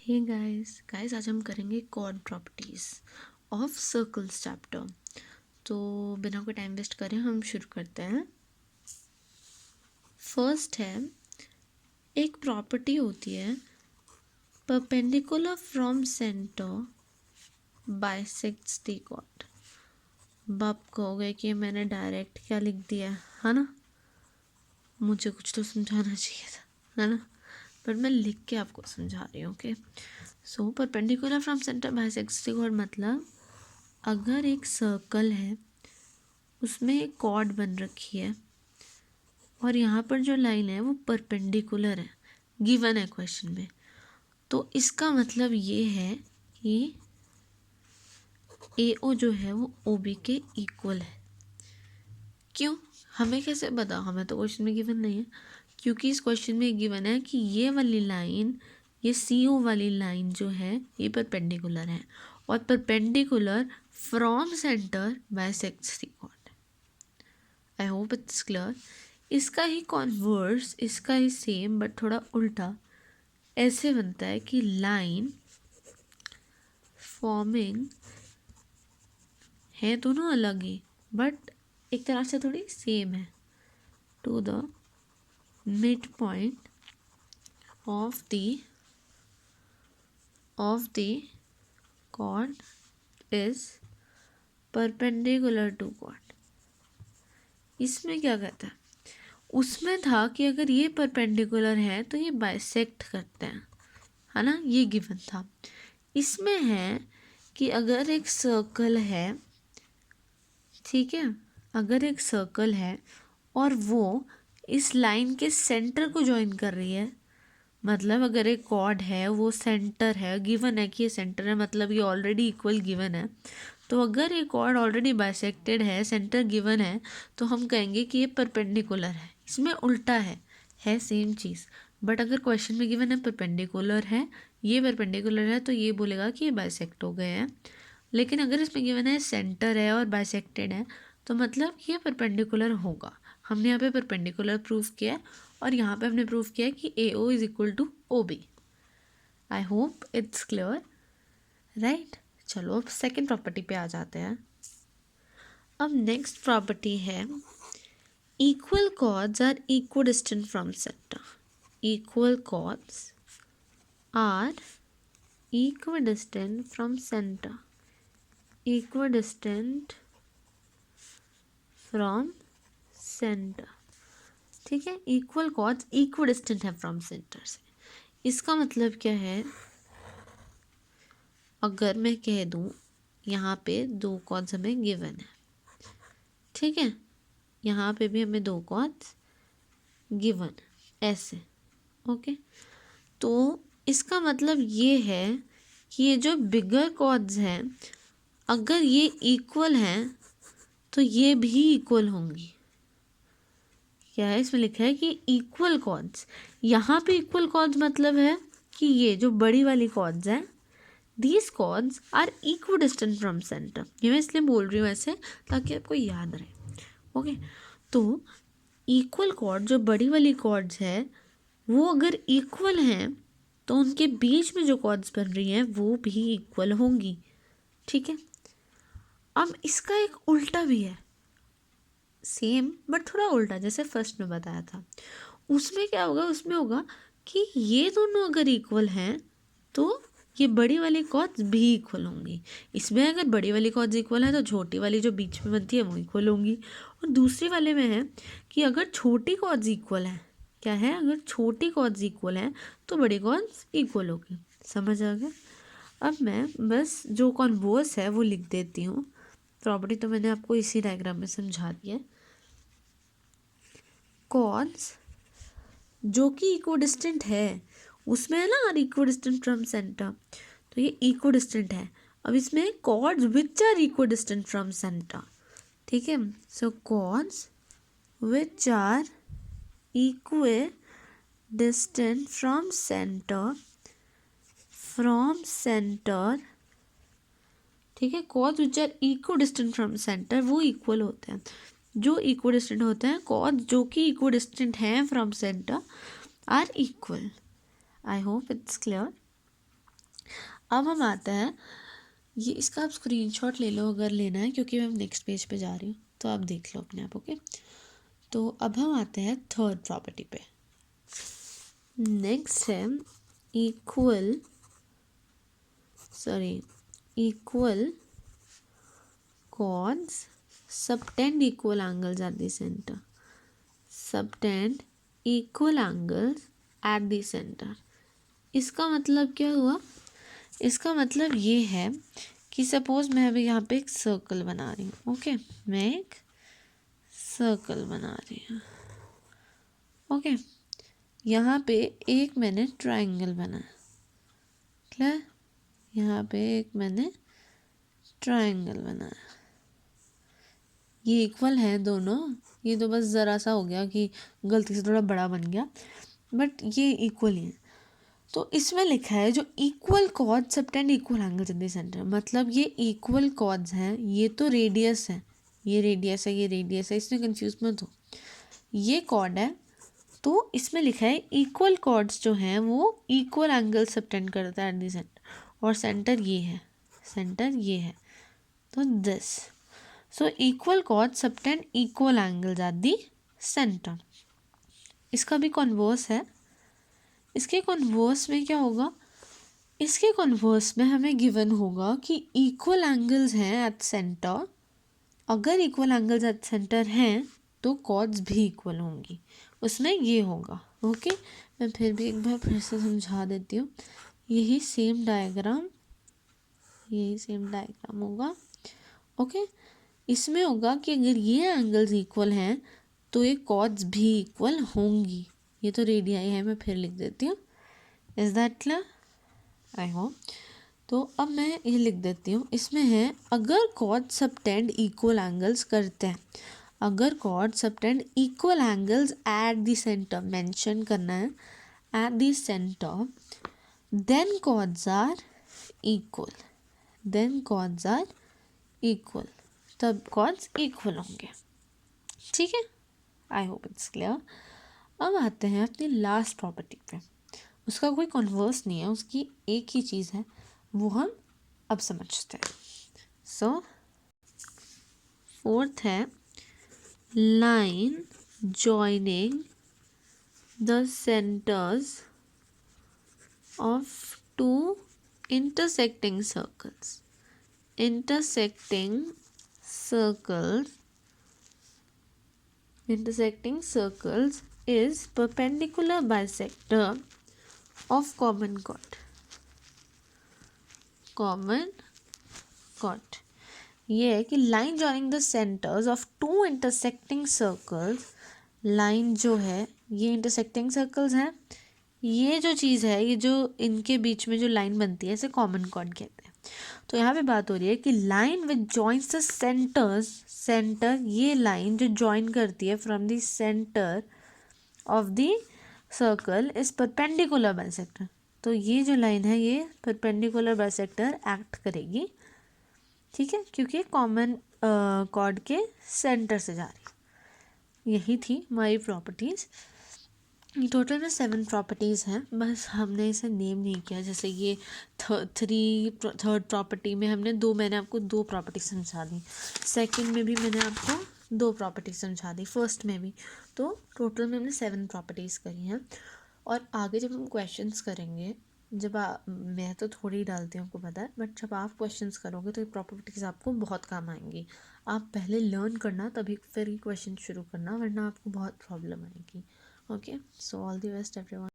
Hey guys आज हम करेंगे chord properties of circles chapter. तो बिना कोई टाइम वेस्ट करें हम शुरू करते हैं। फर्स्ट है, एक प्रॉपर्टी होती है perpendicular from centre bisects the chord. अब आप कहोगे कि मैंने डायरेक्ट क्या लिख दिया है ना, मुझे कुछ तो समझाना चाहिए था, है ना, पर मैं लिख के आपको समझा रही हूँ। Okay, so perpendicular from centre bisects the chord मतलब अगर एक सर्कल है उसमें एक कॉर्ड बन रखी है और यहाँ पर जो लाइन है वो परपेंडिकुलर है, गिवन है क्वेश्चन में, तो इसका मतलब ये है कि AO जो है वो OB के इक्वल है। क्यों, हमें कैसे पता, हमें तो क्वेश्चन में गिवन नहीं है, क्योंकि इस क्वेश्चन में गिवन है कि ये वाली लाइन, ये CO वाली लाइन जो है ये परपेंडिकुलर है और perpendicular from centre bisects the chord. I hope it's clear. इसका ही कॉन्वर्स, इसका ही सेम बट थोड़ा उल्टा ऐसे बनता है कि लाइन फॉर्मिंग है, दोनों अलग ही बट एक तरह से थोड़ी सेम है, to the mid point of the chord is perpendicular to chord. इसमें क्या कहता है, उसमें था कि अगर ये परपेंडिकुलर है तो ये बाइसेक्ट करते हैं, है ना, ये गिवन था। इसमें है कि अगर एक सर्कल है, ठीक है, अगर एक सर्कल है और वो इस लाइन के सेंटर को ज्वाइन कर रही है, मतलब अगर एक कॉर्ड है वो सेंटर है, गिवन है कि ये सेंटर है, मतलब ये ऑलरेडी इक्वल गिवन है, तो अगर ये कॉर्ड ऑलरेडी बाइसेक्टेड है, सेंटर गिवन है, तो हम कहेंगे कि ये परपेंडिकुलर है। इसमें उल्टा है सेम चीज़, बट अगर क्वेश्चन में गिवन है परपेंडिकुलर है, ये परपेंडिकुलर है, तो ये बोलेगा कि ये बाइसेक्ट हो गए हैं। लेकिन अगर इसमें गिवन है सेंटर है और बाइसेक्टेड है, तो मतलब ये परपेंडिकुलर होगा। हमने यहाँ पे परपेंडिकुलर प्रूफ किया है और यहाँ पे हमने प्रूफ किया है कि AO is equal to OB। I hope it's clear, right. चलो अब सेकेंड प्रॉपर्टी पे आ जाते हैं। अब नेक्स्ट प्रॉपर्टी है equal chords are equidistant from centre. Equal chords are equidistant from centre, equidistant from centre, ठीक है। इक्वल कॉर्ड्स इक्विडिस्टेंट है फ्रॉम सेंटर से। इसका मतलब क्या है, अगर मैं कह दूं यहाँ पे दो कॉर्ड्स हमें गिवन है, ठीक है, यहाँ पे भी हमें दो कॉर्ड्स गिवन ऐसे, ओके, तो इसका मतलब ये है कि ये जो बिगर कॉर्ड्स हैं अगर ये इक्वल हैं तो ये भी इक्वल होंगी। क्या है, इसमें लिखा है कि इक्वल कॉर्ड्स, यहाँ पे इक्वल कॉर्ड्स मतलब है कि ये जो बड़ी वाली कॉर्ड्स हैं, these chords are equidistant from centre. ये मैं इसलिए बोल रही हूँ ऐसे ताकि आपको याद रहे, ओके। तो इक्वल कॉर्ड, जो बड़ी वाली कॉर्ड्स है वो अगर इक्वल हैं तो उनके बीच में जो कॉर्ड्स बन रही हैं वो भी इक्वल होंगी, ठीक है। अब इसका एक उल्टा भी है, सेम बट थोड़ा उल्टा, जैसे फर्स्ट में बताया था। उसमें क्या होगा, उसमें होगा कि ये दोनों अगर इक्वल हैं तो ये बड़ी वाली कॉर्ड्स भी इक्वल होंगी। इसमें अगर बड़ी वाली कॉर्ड्स इक्वल है तो छोटी वाली जो बीच में बनती है वो इक्वल होंगी। और दूसरी वाले में है कि अगर छोटी कॉर्ड्स इक्वल है, क्या है, अगर छोटी कॉर्ड्स इक्वल हैं तो बड़ी कॉर्ड्स इक्वल होगी। समझ आ गया। अब मैं बस जो कॉन्वर्स है वो लिख देती हूँ। प्रॉपर्टी तो मैंने आपको इसी डायग्राम में समझा दी है। कॉर्ड्स जो कि इक्विडिस्टेंट है, उसमें है ना आर इक्विडिस्टेंट फ्रॉम सेंटर, तो ये इक्विडिस्टेंट है। अब इसमें chords which are equidistant from centre, ठीक है। So chords which are equidistant from centre, ठीक है। Chords which are equidistant from centre वो इक्वल होते हैं। जो इक्विडिस्टेंट होते हैं, कॉर्ड्स जो कि इक्विडिस्टेंट हैं from centre are equal. I hope it's clear. अब हम आते हैं, ये इसका आप स्क्रीनशॉट ले लो अगर लेना है, क्योंकि मैं नेक्स्ट पेज पे जा रही हूँ, तो आप देख लो अपने आप। ओके, तो अब हम आते हैं थर्ड प्रॉपर्टी पे। नेक्स्ट है equal chords subtend equal angles at the center. Subtend equal angles at the center. इसका मतलब क्या हुआ? इसका मतलब ये है कि सपोज मैं अभी यहाँ पे एक सर्कल बना रही हूँ। ओके, मैं एक सर्कल बना रही हूँ। ओके, यहाँ पे एक मैंने ट्रायंगल बनाया, क्लियर? यहाँ पे एक मैंने ट्रायंगल बनाया, ये इक्वल है दोनों। ये तो बस ज़रा सा हो गया कि गलती से थोड़ा बड़ा बन गया, बट ये इक्वल ही है। तो इसमें लिखा है जो equal cord subtend equal angles in the centre, मतलब ये इक्वल कॉर्ड्स हैं। ये तो रेडियस है, ये रेडियस है, ये रेडियस है, इसमें कंफ्यूज मत हो। ये कॉर्ड है, तो इसमें लिखा है इक्वल कॉर्ड्स जो हैं वो इक्वल एंगल सबटेंड करता है एट द सेंटर, और सेंटर ये है, सेंटर ये है, तो this. So equal chords subtend equal angles at the centre. इसका भी कॉन्वर्स है। इसके कॉन्वर्स में क्या होगा? इसके कॉन्वर्स में हमें गिवन होगा कि इक्वल एंगल्स हैं एट सेंटर। अगर इक्वल एंगल्स एट सेंटर हैं तो कॉर्ड्स भी इक्वल होंगी, उसमें ये होगा। ओके, मैं फिर भी एक बार फिर से समझा देती हूँ। यही सेम डायग्राम होगा। ओके, इसमें होगा कि अगर ये एंगल्स इक्वल हैं तो ये कॉर्ड्स भी इक्वल होंगी। ये तो रेडियाई है, मैं फिर लिख देती हूँ। Is that clear? I hope. तो अब मैं ये लिख देती हूँ, इसमें है अगर कॉर्ड सबटेंड इक्वल एंगल्स करते हैं, अगर chord subtend equal angles at the centre, mention करना है at the centre, then chords are equal, तब कॉर्ड्स इक्वल होंगे। ठीक है, आई होप इट्स क्लियर। अब आते हैं अपनी लास्ट प्रॉपर्टी पे। उसका कोई कॉन्वर्स नहीं है, उसकी एक ही चीज़ है, वो हम अब समझते हैं। सो फोर्थ है line joining the centres of two intersecting circles is perpendicular bisector of common chord। ये है कि line joining the centres of two intersecting circles, line जो है ये इंटरसेक्टिंग सर्कल्स हैं, ये जो चीज़ है, ये जो इनके बीच में जो लाइन बनती है इसे कॉमन कॉर्ड कहते हैं। तो यहाँ पे बात हो रही है कि line which joins the centres, centre ये लाइन जो जॉइन करती है from the centre of the circle is perpendicular bisector. तो ये जो लाइन है ये परपेंडिकुलर बाइसेक्टर एक्ट करेगी, ठीक है, क्योंकि कॉमन कॉर्ड के सेंटर से जा रही है। यही थी हमारी प्रॉपर्टीज़। टोटल में 7 प्रॉपर्टीज़ हैं, बस हमने इसे नेम नहीं किया। जैसे ये थर्ड प्रॉपर्टी में हमने मैंने आपको 2 प्रॉपर्टी समझा दी, सेकंड में भी मैंने आपको 2 प्रॉपर्टी समझा दी, फर्स्ट में भी। तो टोटल में हमने 7 प्रॉपर्टीज़ करी हैं। और आगे जब हम क्वेश्चंस करेंगे, मैं तो थोड़ी डालती हूँ, आपको पता है, बट जब आप क्वेश्चंस करोगे तो ये प्रॉपर्टीज़ आपको बहुत काम आएंगी। आप पहले लर्न करना, तभी फिर ही क्वेश्चन शुरू करना, वरना आपको बहुत प्रॉब्लम आएगी। Okay, so all the best everyone.